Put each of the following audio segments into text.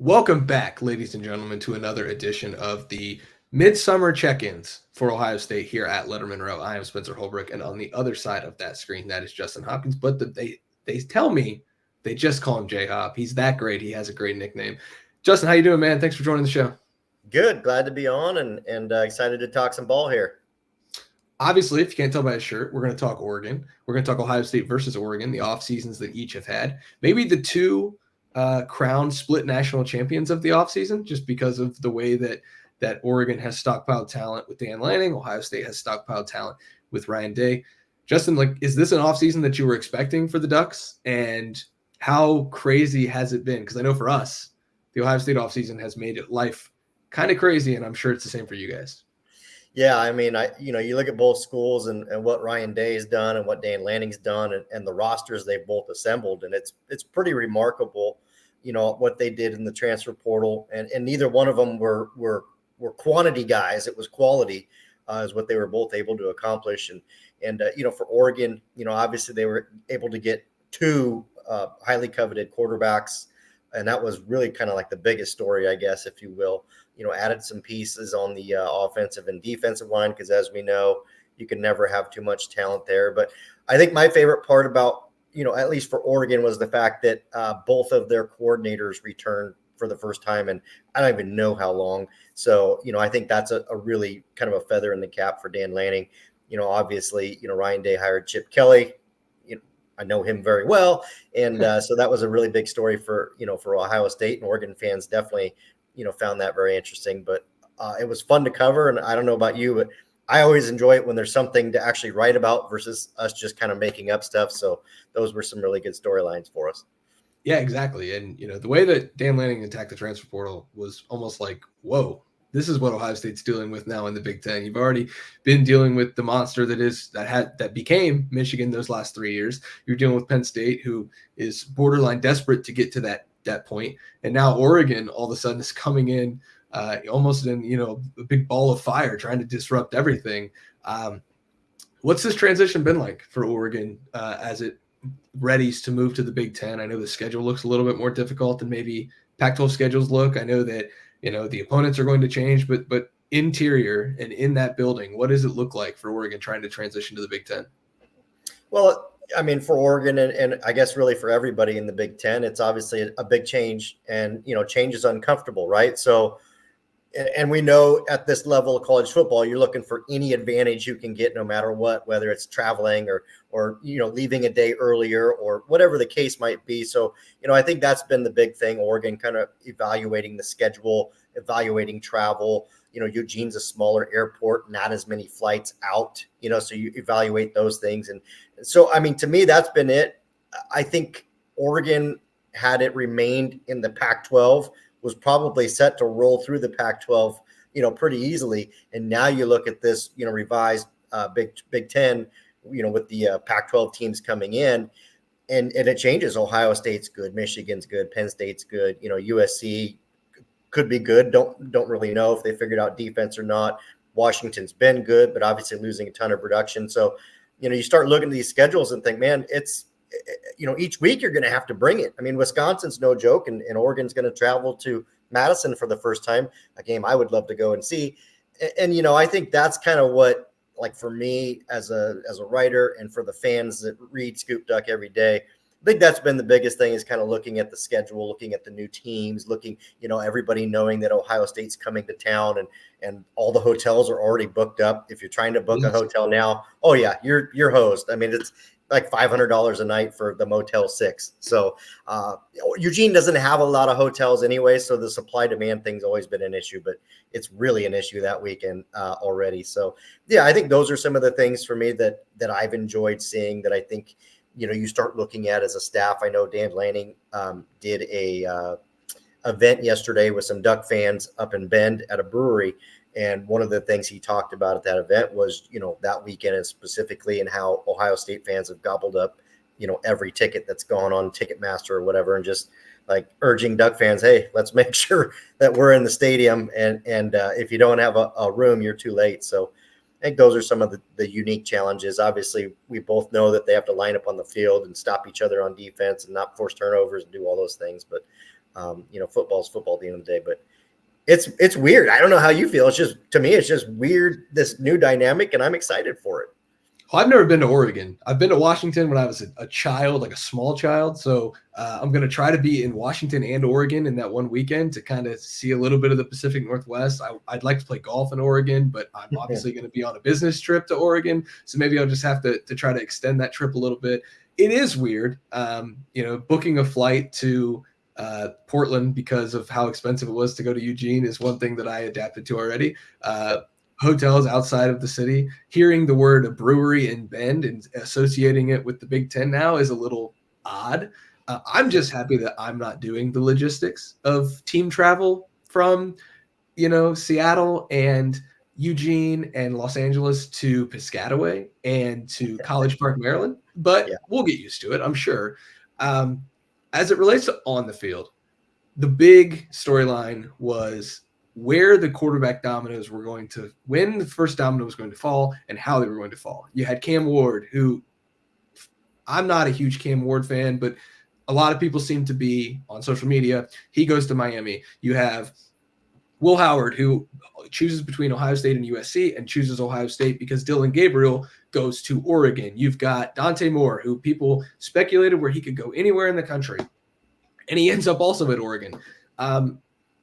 Welcome back, ladies and gentlemen, to another edition of the Midsummer Check-ins for Ohio State here at Lettermen Row. I am Spencer Holbrook, and on the other side of that screen, that is Justin Hopkins. But they tell me they just call him J Hop. He's that great. He has a great nickname. Justin, how you doing, man? Thanks for joining the show. Good. Glad to be on and excited to talk some ball here. Obviously, if you can't tell by his shirt, we're going to talk Oregon. We're going to talk Ohio State versus Oregon, the off seasons that each have had. Maybe the two crowned split national champions of the offseason, just because of the way that Oregon has stockpiled talent with Dan Lanning. Ohio State has stockpiled talent with Ryan Day. Justin, is this an offseason that you were expecting for the Ducks? And how crazy has it been? Because I know for us, the Ohio State offseason has made it life kind of crazy, and I'm sure it's the same for you guys. Yeah, I mean, you look at both schools and what Ryan Day has done and what Dan Lanning's done and the rosters they've both assembled, and it's pretty remarkable, what they did in the transfer portal, and neither one of them were quantity guys. It was quality, is what they were both able to accomplish, and for Oregon, obviously they were able to get two highly coveted quarterbacks, and that was really kind of like the biggest story, I guess, if you will. Added some pieces on the offensive and defensive line, because as we know, you can never have too much talent there. But I think my favorite part about, at least for Oregon, was the fact that both of their coordinators returned for the first time, and I don't even know how long. So, I think that's a really kind of a feather in the cap for Dan Lanning. Obviously, Ryan Day hired Chip Kelly. I know him very well. And so that was a really big story for Ohio State, and Oregon fans definitely found that very interesting, but it was fun to cover. And I don't know about you, but I always enjoy it when there's something to actually write about versus us just kind of making up stuff. So those were some really good storylines for us. Yeah, exactly. And, the way that Dan Lanning attacked the transfer portal was almost like, whoa, this is what Ohio State's dealing with now in the Big Ten. You've already been dealing with the monster that became Michigan those last 3 years. You're dealing with Penn State, who is borderline desperate to get to that point. And now Oregon all of a sudden is coming in almost in, a big ball of fire, trying to disrupt everything. What's this transition been like for Oregon as it readies to move to the Big Ten? I know the schedule looks a little bit more difficult than maybe Pac-12 schedules look. I know that, the opponents are going to change, but interior and in that building, what does it look like for Oregon trying to transition to the Big Ten? Well, I mean, for Oregon and I guess really for everybody in the Big Ten, it's obviously a big change, and, change is uncomfortable, right? So, and we know at this level of college football, you're looking for any advantage you can get, no matter what, whether it's traveling or leaving a day earlier or whatever the case might be. So, I think that's been the big thing. Oregon kind of evaluating the schedule, evaluating travel. Eugene's a smaller airport, not as many flights out, so you evaluate those things. And so, I mean, to me, that's been it. I think Oregon, had it remained in the Pac-12, was probably set to roll through the Pac-12, pretty easily. And now you look at this, revised Big Ten, with the Pac-12 teams coming in, and it changes. Ohio State's good, Michigan's good, Penn State's good, USC could be good. Don't really know if they figured out defense or not. Washington's been good, but obviously losing a ton of production. So, you start looking at these schedules and think, man, it's, each week you're going to have to bring it. I mean, Wisconsin's no joke, and Oregon's going to travel to Madison for the first time, a game I would love to go and see. And I think that's kind of what, like, for me as a writer and for the fans that read Scoop Duck every day, I think that's been the biggest thing, is kind of looking at the schedule, looking at the new teams, looking, everybody knowing that Ohio State's coming to town, and all the hotels are already booked up. If you're trying to book a hotel now, oh yeah, you're hosed. I mean, it's like $500 a night for the Motel 6. So Eugene doesn't have a lot of hotels anyway, so the supply demand thing's always been an issue, but it's really an issue that weekend already. So yeah, I think those are some of the things for me that I've enjoyed seeing, that I think, you start looking at as a staff. I know Dan Lanning did a event yesterday with some Duck fans up in Bend at a brewery. And one of the things he talked about at that event was, that weekend, and specifically, and how Ohio State fans have gobbled up, every ticket that's gone on Ticketmaster or whatever, and just like urging Duck fans, hey, let's make sure that we're in the stadium. And if you don't have a room, you're too late. So I think those are some of the unique challenges. Obviously, we both know that they have to line up on the field and stop each other on defense and not force turnovers and do all those things. But Football's football at the end of the day, but it's weird. I don't know how you feel. It's just, to me, it's just weird, this new dynamic, and I'm excited for it. Well, I've never been to Oregon. I've been to Washington when I was a child, like a small child. So I'm going to try to be in Washington and Oregon in that one weekend to kind of see a little bit of the Pacific Northwest. I'd like to play golf in Oregon, but I'm obviously going to be on a business trip to Oregon. So maybe I'll just have to try to extend that trip a little bit. It is weird, booking a flight to Portland because of how expensive it was to go to Eugene is one thing that I adapted to already. Hotels outside of the city, hearing the word a brewery in Bend and associating it with the Big Ten now is a little odd. I'm just happy that I'm not doing the logistics of team travel from, Seattle and Eugene and Los Angeles to Piscataway and to College Park, Maryland. But we'll get used to it, I'm sure. As it relates to on the field, the big storyline was where the quarterback dominoes were going to, when the first domino was going to fall and how they were going to fall. You had Cam Ward, who I'm not a huge Cam Ward fan, but a lot of people seem to be on social media. He goes to Miami. You have Will Howard, who chooses between Ohio State and USC and chooses Ohio State because Dylan Gabriel goes to Oregon. You've got Dante Moore, who people speculated where he could go anywhere in the country, and he ends up also at Oregon.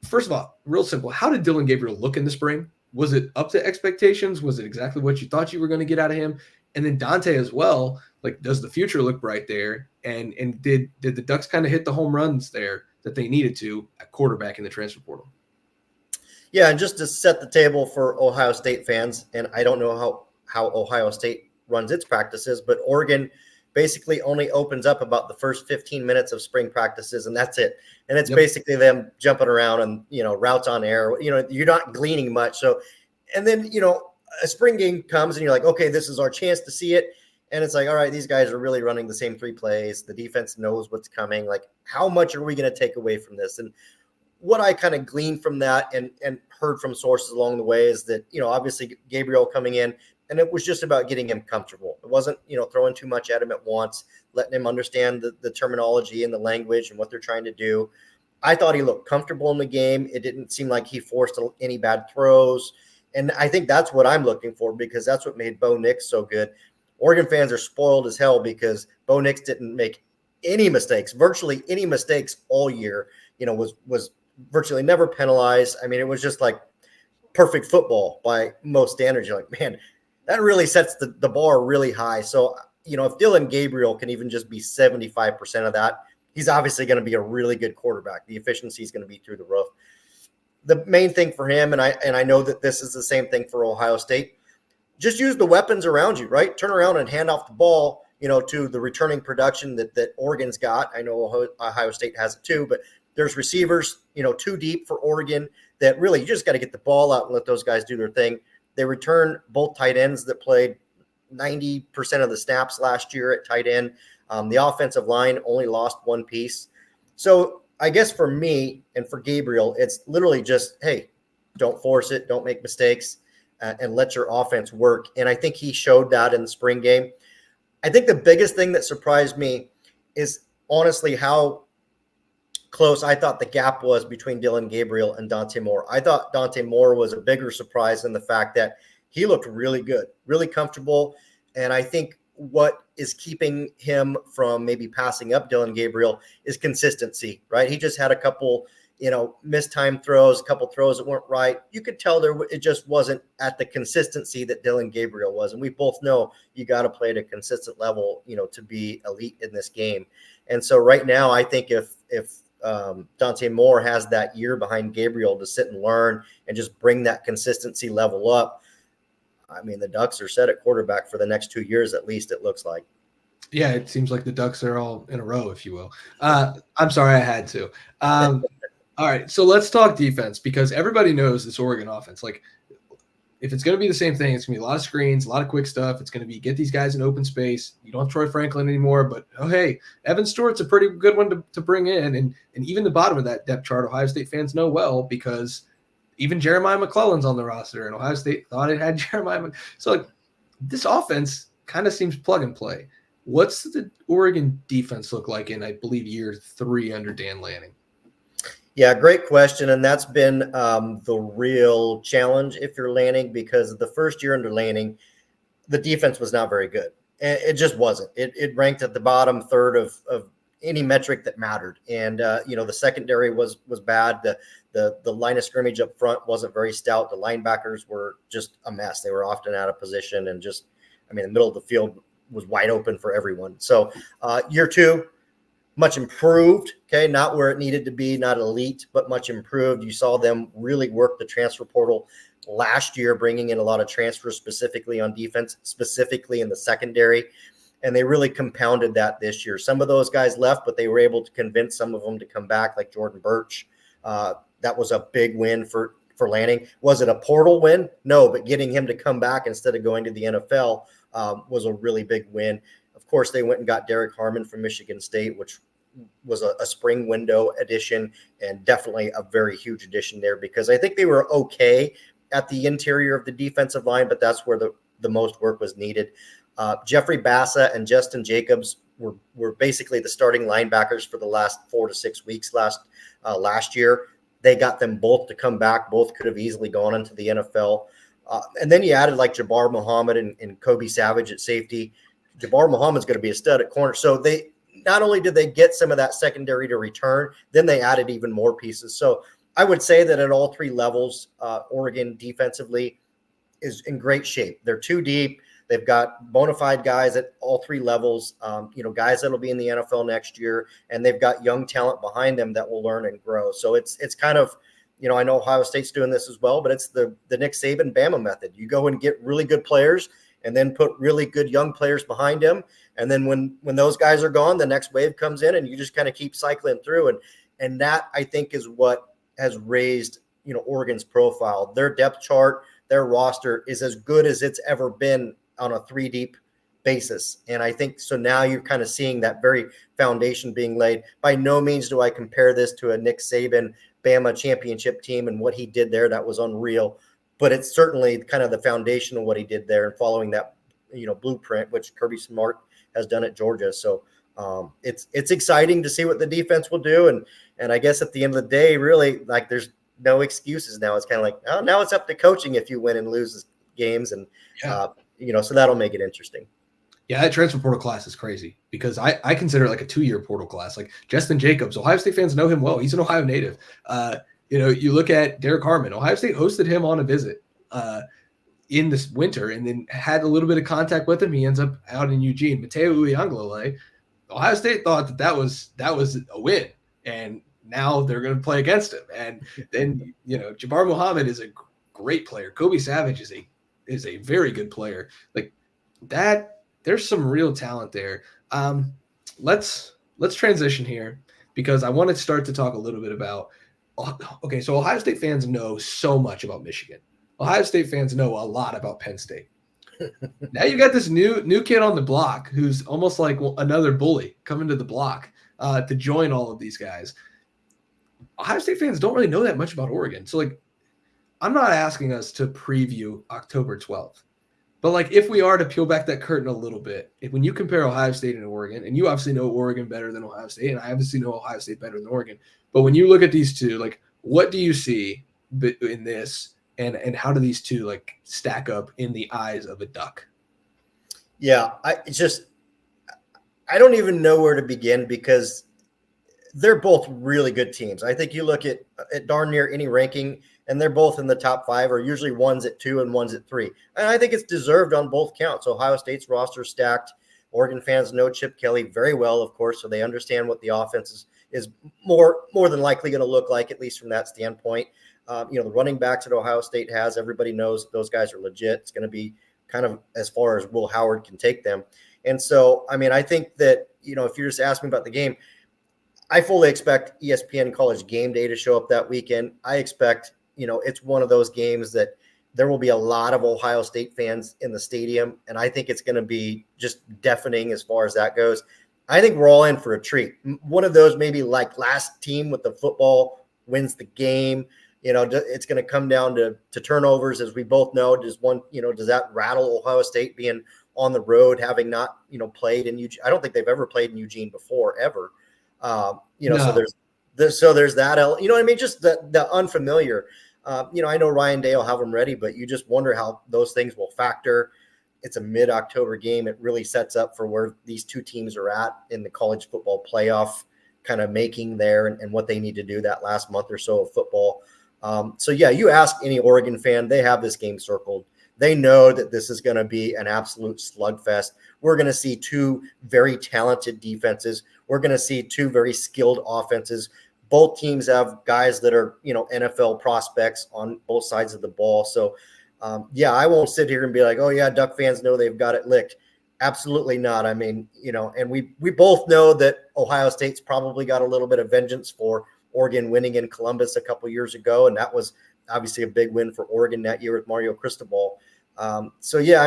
First of all, real simple. How did Dylan Gabriel look in the spring? Was it up to expectations? Was it exactly what you thought you were going to get out of him? And then Dante as well. Like, does the future look bright there? And did the Ducks kind of hit the home runs there that they needed to at quarterback in the transfer portal? Yeah, and just to set the table for Ohio State fans, and I don't know how Ohio State runs its practices, but Oregon basically only opens up about the first 15 minutes of spring practices, and that's it. And it's basically them jumping around and, routes on air. You're not gleaning much. So, and then, a spring game comes and you're like, okay, this is our chance to see it. And it's like, all right, these guys are really running the same three plays. The defense knows what's coming. Like, how much are we going to take away from this? And what I kind of gleaned from that and heard from sources along the way is that, obviously Gabriel coming in, and it was just about getting him comfortable. It wasn't, throwing too much at him at once, letting him understand the terminology and the language and what they're trying to do. I thought he looked comfortable in the game. It didn't seem like he forced any bad throws. And I think that's what I'm looking for, because that's what made Bo Nix so good. Oregon fans are spoiled as hell because Bo Nix didn't make any mistakes, virtually any mistakes all year, was virtually never penalized. I mean, it was just like perfect football by most standards. You're like, man, that really sets the bar really high. So, if Dylan Gabriel can even just be 75% of that, he's obviously going to be a really good quarterback. The efficiency is going to be through the roof. The main thing for him, and I know that this is the same thing for Ohio State, just use the weapons around you, right? Turn around and hand off the ball, to the returning production that Oregon's got. I know Ohio State has it too, but there's receivers, too deep for Oregon that really you just got to get the ball out and let those guys do their thing. They return both tight ends that played 90% of the snaps last year at tight end. The offensive line only lost one piece. So I guess for me and for Gabriel, it's literally just, hey, don't force it, don't make mistakes, and let your offense work. And I think he showed that in the spring game. I think the biggest thing that surprised me is honestly how close I thought the gap was between Dylan Gabriel and Dante Moore. I thought Dante Moore was a bigger surprise in the fact that he looked really good, really comfortable. And I think what is keeping him from maybe passing up Dylan Gabriel is consistency, right? He just had a couple, missed time throws, a couple throws that weren't right. You could tell it just wasn't at the consistency that Dylan Gabriel was. And we both know you got to play at a consistent level, to be elite in this game. And so right now, I think if Dante Moore has that year behind Gabriel to sit and learn and just bring that consistency level up, I mean, the Ducks are set at quarterback for the next 2 years, at least it looks like. Yeah, it seems like the Ducks are all in a row, if you will. I'm sorry, I had to. All right, so let's talk defense, because everybody knows this Oregon offense. Like, if it's going to be the same thing, it's going to be a lot of screens, a lot of quick stuff. It's going to be get these guys in open space. You don't have Troy Franklin anymore, but, oh, hey, Evan Stewart's a pretty good one to bring in. And even the bottom of that depth chart, Ohio State fans know well, because even Jeremiah McClellan's on the roster, and Ohio State thought it had Jeremiah. So, like, this offense kind of seems plug and play. What's the Oregon defense look like in, I believe, year 3 under Dan Lanning? Yeah, great question. And that's been the real challenge if you're Lanning, because the first year under Lanning, the defense was not very good. It just wasn't. It ranked at the bottom third of any metric that mattered. And the secondary was bad. The line of scrimmage up front wasn't very stout. The linebackers were just a mess. They were often out of position, and the middle of the field was wide open for everyone. So year two, much improved. Okay, not where it needed to be, not elite, but much improved. You saw them really work the transfer portal last year, bringing in a lot of transfers specifically on defense, specifically in the secondary. And they really compounded that this year. Some of those guys left, but they were able to convince some of them to come back, like Jordan Birch. That was a big win for Lanning. Was it a portal win? No, but getting him to come back instead of going to the NFL was a really big win. Of course, they went and got Derek Harmon from Michigan State, which was a spring window addition, and definitely a very huge addition there, because I think they were okay at the interior of the defensive line, but that's where the most work was needed. Jeffrey Bassa and Justin Jacobs were basically the starting linebackers for the last 4 to 6 weeks last year. They got them both to come back. Both could have easily gone into the NFL. And then you added like Jabbar Muhammad and Kobe Savage at safety. Jabbar Muhammad's going to be a stud at corner. So they not only did they get some of that secondary to return, then they added even more pieces. So I would say that at all three levels, Oregon defensively is in great shape. They're too deep. They've got bona fide guys at all three levels, guys that'll be in the NFL next year, and they've got young talent behind them that will learn and grow. So it's kind of, I know Ohio State's doing this as well, but it's the Nick Saban Bama method. You go and get really good players and then put really good young players behind them. And then when those guys are gone, the next wave comes in, and you just kind of keep cycling through. And that, I think, is what has raised, Oregon's profile. Their depth chart, their roster is as good as it's ever been on a 3-deep basis. And I think so now you're kind of seeing that very foundation being laid. By no means do I compare this to a Nick Saban Bama championship team and what he did there. That was unreal. But it's certainly kind of the foundation of what he did there, and following that, blueprint, which Kirby Smart has done at Georgia. So it's exciting to see what the defense will do. And I guess at the end of the day, really, like, there's no excuses now. It's kind of like, oh, now it's up to coaching if you win and lose games. And, so that'll make it interesting. Yeah, that transfer portal class is crazy, because I consider it like a 2-year portal class. Like Justin Jacobs, Ohio State fans know him well. He's an Ohio native. You look at Derek Harmon. Ohio State hosted him on a visit in this winter, and then had a little bit of contact with him. He ends up out in Eugene. Mateo Uiagalelei, Ohio State thought that was a win, and now they're going to play against him. And then Jabbar Muhammad is a great player. Kobe Savage is a very good player. Like that. There's some real talent there. Let's transition here, because I want to start to talk a little bit about. Okay, so Ohio State fans know so much about Michigan. Ohio State fans know a lot about Penn State. Now you got this new kid on the block who's almost like another bully coming to the block to join all of these guys. Ohio State fans don't really know that much about Oregon. So, like, I'm not asking us to preview October 12th. But, like, if we are to peel back that curtain a little bit, when you compare Ohio State and Oregon, and you obviously know Oregon better than Ohio State, and I obviously know Ohio State better than Oregon, but when you look at these two, like, what do you see in this, and how do these two, like, stack up in the eyes of a duck? Yeah, I don't even know where to begin, because they're both really good teams. I think you look at darn near any ranking, and they're both in the top 5, or usually one's at 2 and one's at 3. And I think it's deserved on both counts. Ohio State's roster stacked. Oregon fans know Chip Kelly very well, of course, so they understand what the offense is more than likely going to look like, at least from that standpoint. The running backs that Ohio State has, everybody knows those guys are legit. It's going to be kind of as far as Will Howard can take them. And so, I think that, if you're just asking about the game, I fully expect ESPN College Game Day to show up that weekend. I expect, it's one of those games that there will be a lot of Ohio State fans in the stadium, and I think it's going to be just deafening as far as that goes. I think we're all in for a treat. One of those, maybe like last team with the football wins the game. It's going to come down to turnovers, as we both know. Does that rattle Ohio State being on the road, having not, played in Eugene? I don't think they've ever played in Eugene before, ever. No. So So there's that. You know what I mean? Just the unfamiliar. I know Ryan Day will have them ready, but you just wonder how those things will factor. It's a mid-October game. It really sets up for where these two teams are at in the college football playoff kind of making there and what they need to do that last month or so of football. So, yeah, you ask any Oregon fan, they have this game circled. They know that this is going to be an absolute slugfest. We're going to see two very talented defenses. We're going to see two very skilled offenses. Both teams have guys that are, NFL prospects on both sides of the ball. So, I won't sit here and be like, oh, yeah, Duck fans know they've got it licked. Absolutely not. I mean, and we both know that Ohio State's probably got a little bit of vengeance for Oregon winning in Columbus a couple years ago. And that was obviously a big win for Oregon that year with Mario Cristobal. I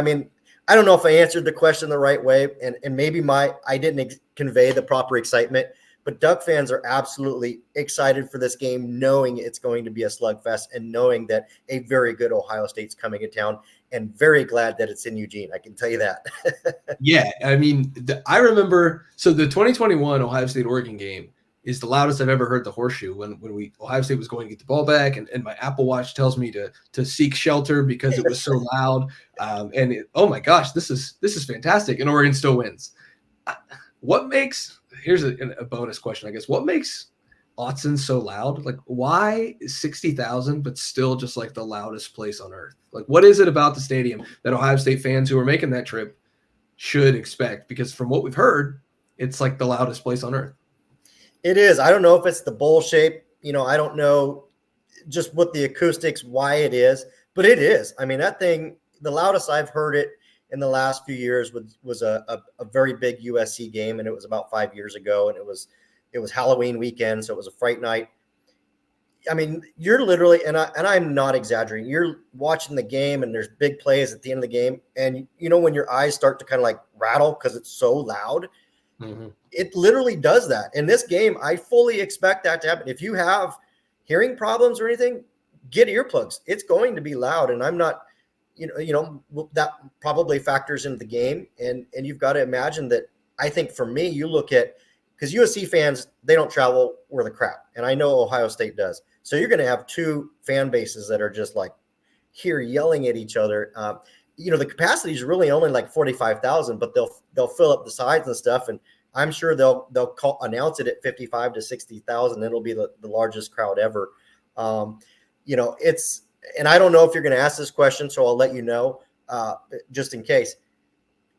mean, I don't know if I answered the question the right way, and maybe I didn't convey the proper excitement, but Duck fans are absolutely excited for this game, knowing it's going to be a slugfest and knowing that a very good Ohio State's coming to town, and very glad that it's in Eugene. I can tell you that. Yeah, I mean, I remember, so the 2021 Ohio State-Oregon game is the loudest I've ever heard the horseshoe when Ohio State was going to get the ball back, and my Apple Watch tells me to seek shelter because it was so loud. Oh my gosh, this is fantastic, and Oregon still wins. Here's a bonus question, I guess. What makes Autzen so loud? Like, why is 60,000 but still just like the loudest place on earth? Like, what is it about the stadium that Ohio State fans who are making that trip should expect? Because from what we've heard, it's like the loudest place on earth. It is. I don't know if it's the bowl shape. I don't know just what the acoustics, why it is, but it is. I mean, that thing, the loudest I've heard it in the last few years was a very big USC game, and it was about 5 years ago, and it was Halloween weekend, so it was a fright night. I mean, you're literally, and I'm not exaggerating, you're watching the game, and there's big plays at the end of the game, and when your eyes start to kind of like rattle because it's so loud. Mm-hmm. It literally does that. In this game, I fully expect that to happen. If you have hearing problems or anything, get earplugs. It's going to be loud, and I'm not, that probably factors into the game. And you've got to imagine that. I think for me, you look at, because USC fans, they don't travel where the crowd, and I know Ohio State does. So you're going to have two fan bases that are just like here yelling at each other. The capacity is really only like 45,000, but they'll fill up the sides and stuff, and I'm sure they'll announce it at 55 to 60,000. It'll be the largest crowd ever. It's, and I don't know if you're going to ask this question, so I'll let you know just in case.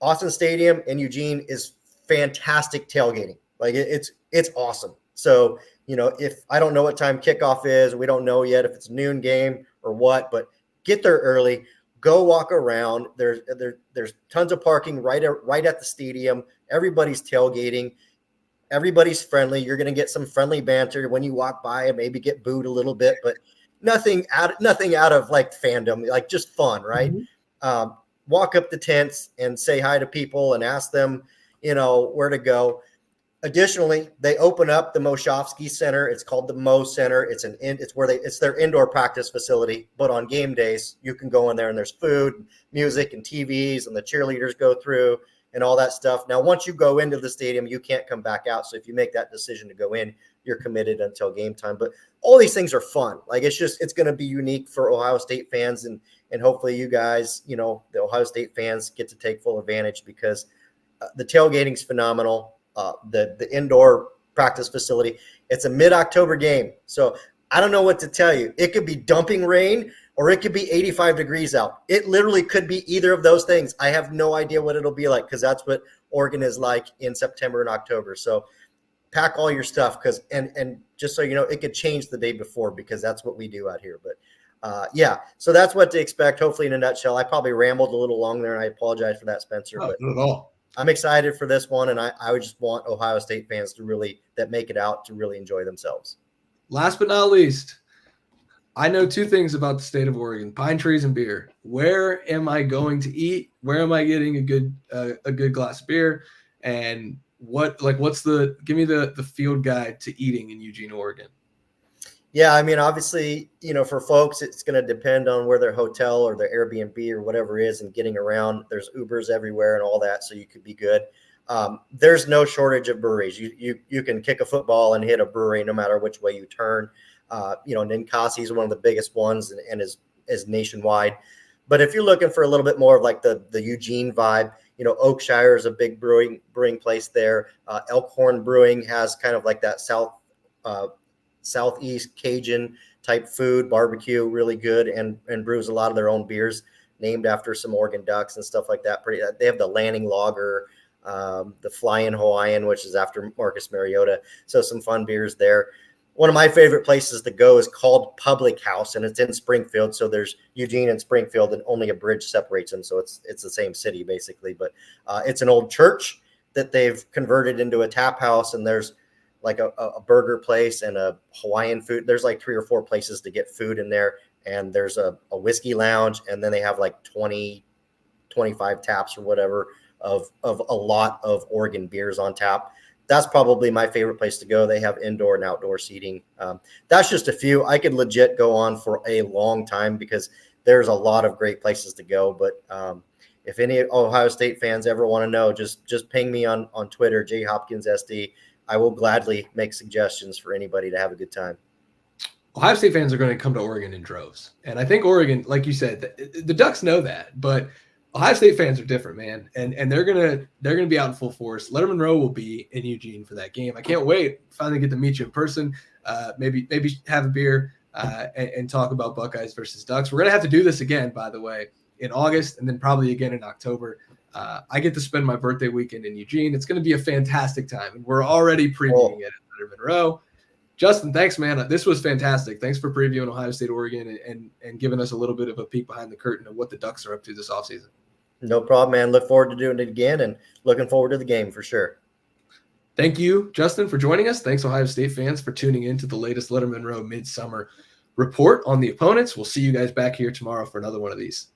Autzen Stadium in Eugene is fantastic tailgating. Like it's awesome. So if I don't know what time kickoff is, we don't know yet if it's a noon game or what, but get there early. Go walk around. There's tons of parking right at the stadium. Everybody's tailgating. Everybody's friendly. You're going to get some friendly banter when you walk by and maybe get booed a little bit, but nothing out of like fandom, like just fun, right? Mm-hmm. Walk up the tents and say hi to people and ask them, where to go. Additionally, they open up the Moshovsky Center. It's called the Mo Center. It's their indoor practice facility. But on game days, you can go in there and there's food, music, and TVs, and the cheerleaders go through and all that stuff. Now, once you go into the stadium, you can't come back out. So if you make that decision to go in, you're committed until game time. But all these things are fun. Like it's going to be unique for Ohio State fans, and hopefully you guys, the Ohio State fans get to take full advantage because the tailgating's phenomenal. The indoor practice facility. It's a mid-October game. So I don't know what to tell you. It could be dumping rain or it could be 85 degrees out. It literally could be either of those things. I have no idea what it'll be like because that's what Oregon is like in September and October. So pack all your stuff and just so you know, it could change the day before because that's what we do out here. But so that's what to expect, hopefully in a nutshell. I probably rambled a little long there and I apologize for that, Spencer. No, not at all. I'm excited for this one, and I would just want Ohio State fans that make it out to really enjoy themselves. Last but not least, I know two things about the state of Oregon: pine trees and beer. Where am I going to eat? Where am I getting a good glass of beer? And give me the field guide to eating in Eugene, Oregon. Yeah, I mean, obviously, for folks, it's going to depend on where their hotel or their Airbnb or whatever is and getting around. There's Ubers everywhere and all that, so you could be good. there's no shortage of breweries. You can kick a football and hit a brewery no matter which way you turn. Ninkasi is one of the biggest ones and is nationwide. But if you're looking for a little bit more of like the Eugene vibe, Oakshire is a big brewing place there. Elkhorn Brewing has kind of like that southeast Cajun type food, barbecue, really good, and brews a lot of their own beers named after some Oregon Ducks and stuff like that. They have the Lanning Lager, the Flying Hawaiian, which is after Marcus Mariota. So some fun beers there. One of my favorite places to go is called Public House, and it's in Springfield. So there's Eugene and Springfield, and only a bridge separates them. So it's the same city basically, but it's an old church that they've converted into a tap house, and there's like a burger place and a Hawaiian food. There's like 3 or 4 places to get food in there, and there's a whiskey lounge, and then they have like 20, 25 taps or whatever of a lot of Oregon beers on tap. That's probably my favorite place to go. They have indoor and outdoor seating. That's just a few. I could legit go on for a long time because there's a lot of great places to go. But if any Ohio State fans ever want to know, just ping me on Twitter, jhopkinssd. I will gladly make suggestions for anybody to have a good time. Ohio State fans are going to come to Oregon in droves. And I think Oregon, like you said, the Ducks know that, but Ohio State fans are different, man. And they're gonna be out in full force. Lettermen Row will be in Eugene for that game. I can't wait. Finally get to meet you in person. Maybe have a beer and talk about Buckeyes versus Ducks. We're gonna have to do this again, by the way, in August, and then probably again in October. I get to spend my birthday weekend in Eugene. It's gonna be a fantastic time, and we're already previewing it at Lettermen Row. Justin, thanks, man. This was fantastic. Thanks for previewing Ohio State, Oregon, and giving us a little bit of a peek behind the curtain of what the Ducks are up to this offseason. No problem, man. Look forward to doing it again and looking forward to the game for sure. Thank you, Justin, for joining us. Thanks, Ohio State fans, for tuning in to the latest Lettermen Row Midsummer Report on the opponents. We'll see you guys back here tomorrow for another one of these.